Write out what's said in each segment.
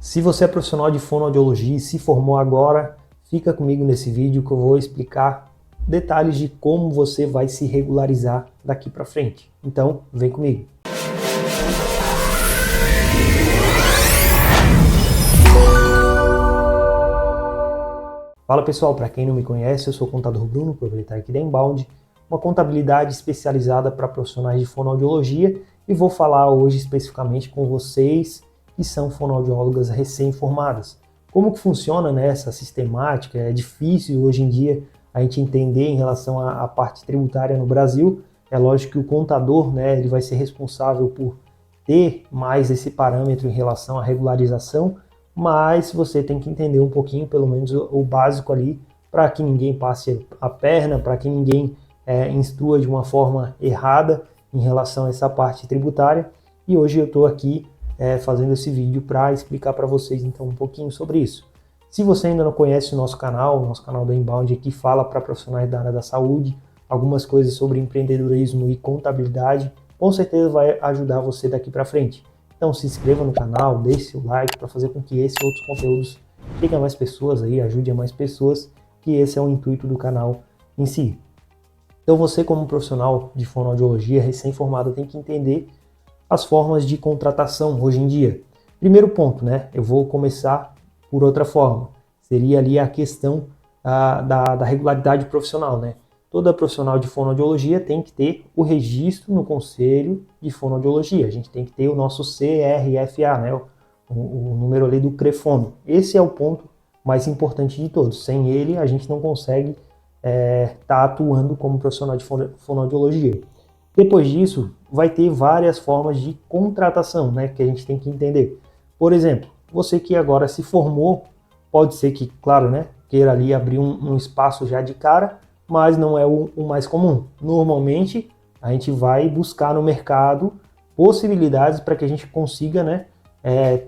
Se você é profissional de fonoaudiologia e se formou agora, fica comigo nesse vídeo que eu vou explicar detalhes de como você vai se regularizar daqui para frente. Então, vem comigo. Fala pessoal, para quem não me conhece, eu sou o contador Bruno, proprietário aqui da Inbound, uma contabilidade especializada para profissionais de fonoaudiologia, e vou falar hoje especificamente com vocês que são fonoaudiólogas recém-formadas. Como que funciona, né, essa sistemática? É difícil hoje em dia a gente entender em relação à parte tributária no Brasil. É lógico que o contador, né, ele vai ser responsável por ter mais esse parâmetro em relação à regularização, mas você tem que entender um pouquinho, pelo menos o básico ali, para que ninguém passe a perna, para que ninguém instrua de uma forma errada em relação a essa parte tributária. E hoje eu estou aqui fazendo esse vídeo para explicar para vocês então um pouquinho sobre isso. Se você ainda não conhece o nosso canal da Inbound aqui fala para profissionais da área da saúde, algumas coisas sobre empreendedorismo e contabilidade, com certeza vai ajudar você daqui para frente. Então se inscreva no canal, deixe seu like para fazer com que esses outros conteúdos cheguem a mais pessoas aí, ajude a mais pessoas, que esse é o intuito do canal em si. Então você, como profissional de fonoaudiologia recém-formado, tem que entender as formas de contratação hoje em dia. Primeiro ponto, né? Eu vou começar por outra forma. Seria ali a questão da regularidade profissional, né? Toda profissional de fonoaudiologia tem que ter o registro no Conselho de Fonoaudiologia. A gente tem que ter o nosso CRFA, né? O número ali do CREFONO. Esse é o ponto mais importante de todos. Sem ele, a gente não consegue estar atuando como profissional de fonoaudiologia. Depois disso, vai ter várias formas de contratação, né, que a gente tem que entender. Por exemplo, você que agora se formou, pode ser que, claro, né, queira ali abrir um espaço já de cara, mas não é o mais comum. Normalmente, a gente vai buscar no mercado possibilidades para que a gente consiga, né,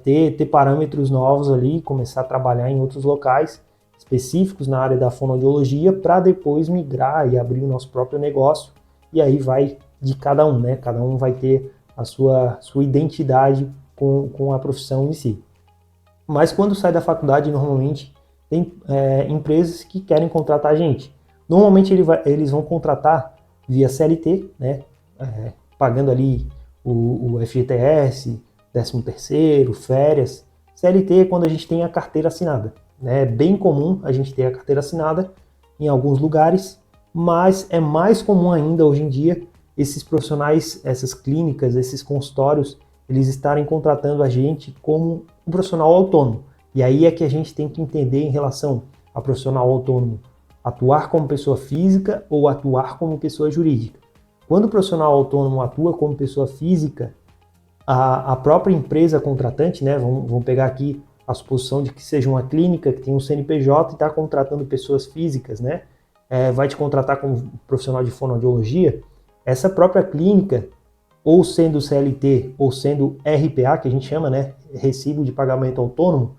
ter parâmetros novos ali, começar a trabalhar em outros locais específicos na área da fonoaudiologia, para depois migrar e abrir o nosso próprio negócio, e aí vai de cada um, né? Cada um vai ter a sua identidade com a profissão em si. Mas quando sai da faculdade, normalmente tem empresas que querem contratar a gente. Normalmente eles vão contratar via CLT, né? Pagando ali o FGTS, 13º, férias. CLT é quando a gente tem a carteira assinada. É bem comum a gente ter a carteira assinada em alguns lugares, mas é mais comum ainda hoje em dia esses profissionais, essas clínicas, esses consultórios, eles estarem contratando a gente como um profissional autônomo. E aí é que a gente tem que entender em relação a profissional autônomo atuar como pessoa física ou atuar como pessoa jurídica. Quando o profissional autônomo atua como pessoa física, a própria empresa contratante, né, vamos pegar aqui a suposição de que seja uma clínica que tem um CNPJ e está contratando pessoas físicas, né, vai te contratar como profissional de fonoaudiologia. Essa própria clínica, ou sendo CLT ou sendo RPA, que a gente chama, né, Recibo de Pagamento Autônomo,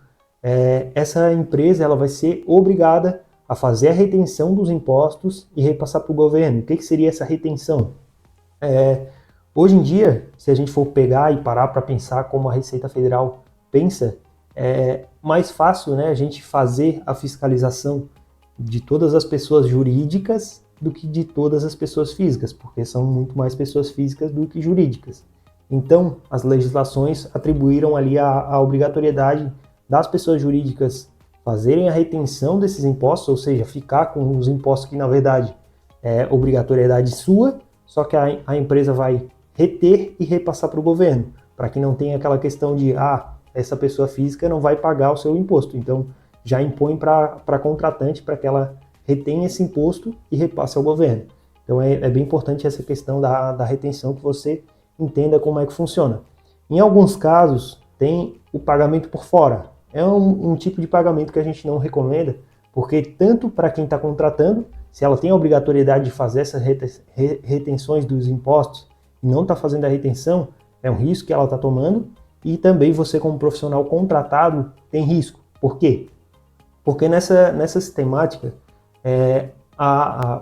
essa empresa ela vai ser obrigada a fazer a retenção dos impostos e repassar para o governo. O que seria essa retenção? Hoje em dia, se a gente for pegar e parar para pensar como a Receita Federal pensa, é mais fácil, né, a gente fazer a fiscalização de todas as pessoas jurídicas do que de todas as pessoas físicas, porque são muito mais pessoas físicas do que jurídicas. Então, as legislações atribuíram ali a obrigatoriedade das pessoas jurídicas fazerem a retenção desses impostos, ou seja, ficar com os impostos que, na verdade, é obrigatoriedade sua, só que a empresa vai reter e repassar para o governo, para que não tenha aquela questão de, essa pessoa física não vai pagar o seu imposto. Então, já impõe para a contratante para que ela retenha esse imposto e repasse ao governo. Então é bem importante essa questão da retenção, que você entenda como é que funciona. Em alguns casos, tem o pagamento por fora. É um tipo de pagamento que a gente não recomenda, porque tanto para quem está contratando, se ela tem a obrigatoriedade de fazer essas retenções dos impostos e não está fazendo a retenção, é um risco que ela está tomando, e também você, como profissional contratado, tem risco. Por quê? Porque nessa sistemática,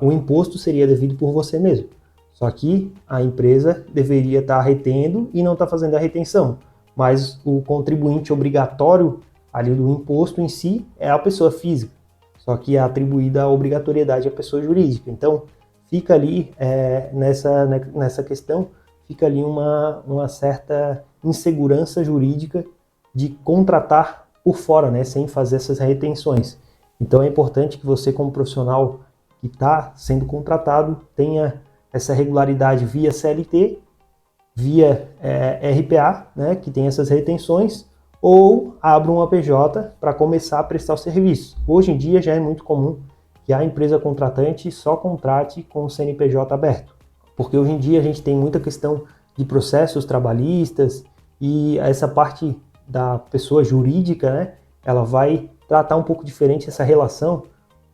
o imposto seria devido por você mesmo. Só que a empresa deveria estar retendo e não está fazendo a retenção. mas o contribuinte obrigatório ali do imposto em si é a pessoa física, só que é atribuída a obrigatoriedade à pessoa jurídica. Então, fica ali nessa questão, fica ali uma certa insegurança jurídica de contratar por fora, né, sem fazer essas retenções. Então é importante que você, como profissional que está sendo contratado, tenha essa regularidade via CLT, via RPA, né, que tem essas retenções, ou abra uma PJ para começar a prestar o serviço. Hoje em dia já é muito comum que a empresa contratante só contrate com o CNPJ aberto, porque hoje em dia a gente tem muita questão de processos trabalhistas e essa parte da pessoa jurídica, né, ela vai tratar um pouco diferente essa relação.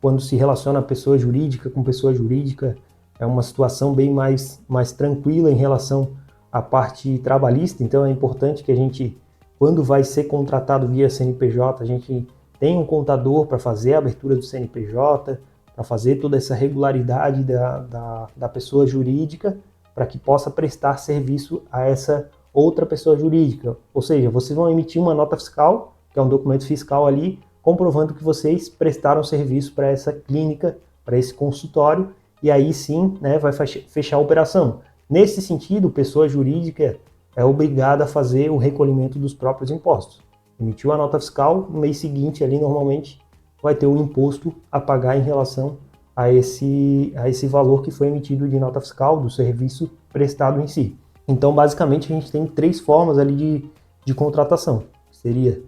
Quando se relaciona pessoa jurídica com pessoa jurídica, é uma situação bem mais tranquila em relação à parte trabalhista. Então é importante que a gente, quando vai ser contratado via CNPJ, a gente tenha um contador para fazer a abertura do CNPJ, para fazer toda essa regularidade da pessoa jurídica, para que possa prestar serviço a essa outra pessoa jurídica. Ou seja, vocês vão emitir uma nota fiscal, que é um documento fiscal ali, comprovando que vocês prestaram serviço para essa clínica, para esse consultório, e aí sim, né, vai fechar a operação. Nesse sentido, pessoa jurídica é obrigada a fazer o recolhimento dos próprios impostos. Emitiu a nota fiscal, no mês seguinte ali normalmente vai ter o imposto a pagar em relação a esse valor que foi emitido de nota fiscal do serviço prestado em si. Então, basicamente, a gente tem 3 formas ali de contratação. Seria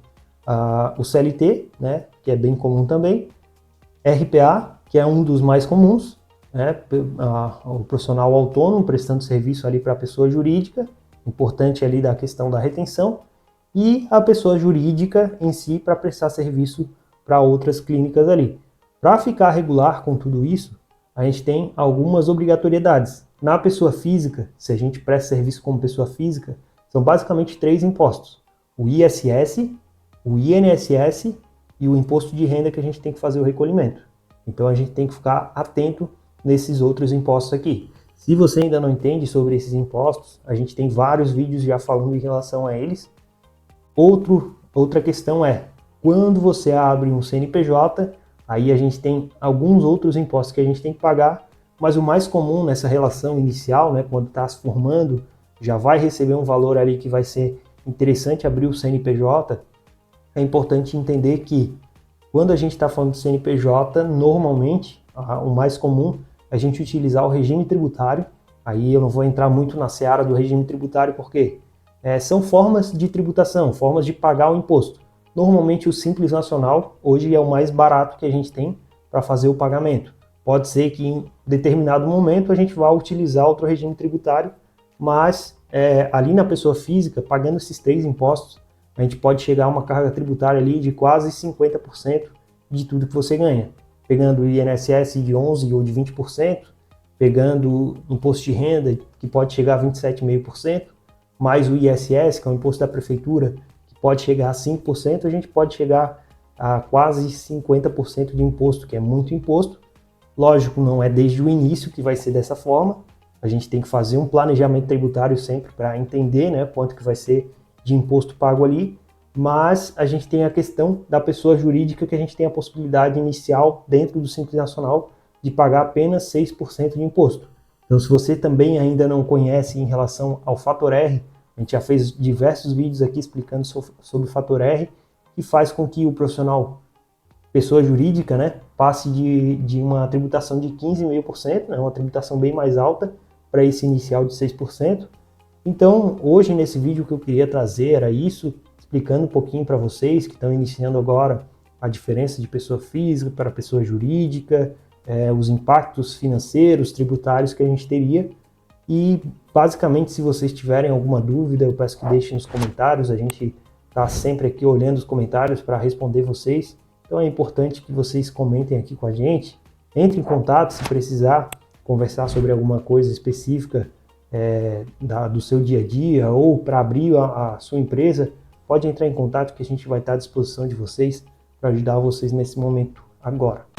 o CLT, né, que é bem comum também, RPA, que é um dos mais comuns, né, o profissional autônomo prestando serviço ali para a pessoa jurídica, importante ali da questão da retenção, e a pessoa jurídica em si para prestar serviço para outras clínicas ali. Para ficar regular com tudo isso, a gente tem algumas obrigatoriedades. Na pessoa física, se a gente presta serviço como pessoa física, são basicamente 3 impostos: o ISS, o INSS e o imposto de renda, que a gente tem que fazer o recolhimento. Então a gente tem que ficar atento nesses outros impostos aqui. Se você ainda não entende sobre esses impostos, a gente tem vários vídeos já falando em relação a eles. Outra questão é, quando você abre um CNPJ, aí a gente tem alguns outros impostos que a gente tem que pagar, mas o mais comum nessa relação inicial, né, quando está se formando, já vai receber um valor ali que vai ser interessante abrir o CNPJ. É importante entender que quando a gente está falando de CNPJ, normalmente, o mais comum é a gente utilizar o regime tributário. Aí eu não vou entrar muito na seara do regime tributário, porque são formas de tributação, formas de pagar o imposto. Normalmente o Simples Nacional hoje é o mais barato que a gente tem para fazer o pagamento. Pode ser que em determinado momento a gente vá utilizar outro regime tributário, mas ali na pessoa física, pagando esses 3 impostos, a gente pode chegar a uma carga tributária ali de quase 50% de tudo que você ganha. Pegando o INSS de 11% ou de 20%, pegando o imposto de renda, que pode chegar a 27,5%, mais o ISS, que é o imposto da prefeitura, que pode chegar a 5%, a gente pode chegar a quase 50% de imposto, que é muito imposto. Lógico, não é desde o início que vai ser dessa forma. A gente tem que fazer um planejamento tributário sempre para entender, né, quanto que vai ser de imposto pago ali, mas a gente tem a questão da pessoa jurídica, que a gente tem a possibilidade inicial dentro do Simples Nacional de pagar apenas 6% de imposto. Então, se você também ainda não conhece em relação ao Fator R, a gente já fez diversos vídeos aqui explicando sobre o Fator R, que faz com que o profissional, pessoa jurídica, né, passe de uma tributação de 15,5%, né, uma tributação bem mais alta, para esse inicial de 6%. Então, hoje nesse vídeo que eu queria trazer era isso, explicando um pouquinho para vocês que estão iniciando agora a diferença de pessoa física para pessoa jurídica, os impactos financeiros, tributários que a gente teria. E basicamente, se vocês tiverem alguma dúvida, eu peço que deixem nos comentários. A gente está sempre aqui olhando os comentários para responder vocês. Então é importante que vocês comentem aqui com a gente. Entre em contato se precisar conversar sobre alguma coisa específica do seu dia a dia, ou para abrir a sua empresa, pode entrar em contato que a gente vai estar à disposição de vocês para ajudar vocês nesse momento agora.